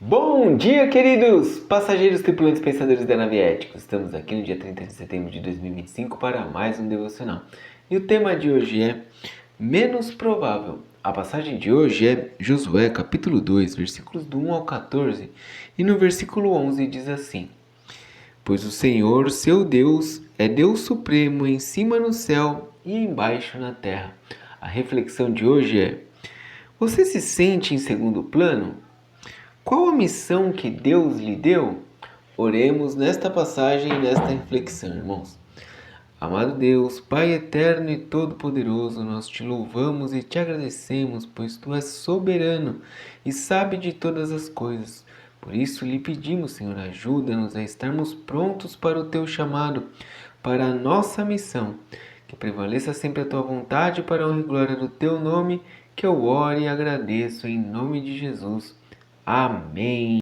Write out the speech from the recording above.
Bom dia, queridos passageiros, tripulantes, pensadores da nave ética. Estamos aqui no dia 30 de setembro de 2025 para mais um devocional. E o tema de hoje é menos provável. A passagem de hoje é Josué, capítulo 2, versículos do 1 ao 14. E no versículo 11 diz assim: Pois o Senhor, seu Deus, é Deus supremo em cima no céu e embaixo na terra. A reflexão de hoje é: você se sente em segundo plano? Qual a missão que Deus lhe deu? Oremos nesta passagem e nesta reflexão, irmãos. Amado Deus, Pai eterno e todo-poderoso, nós te louvamos e te agradecemos, pois tu és soberano e sabe de todas as coisas. Por isso lhe pedimos, Senhor, ajuda-nos a estarmos prontos para o teu chamado, para a nossa missão. Que prevaleça sempre a tua vontade para a honra e glória do teu nome, que eu oro e agradeço em nome de Jesus. Amém.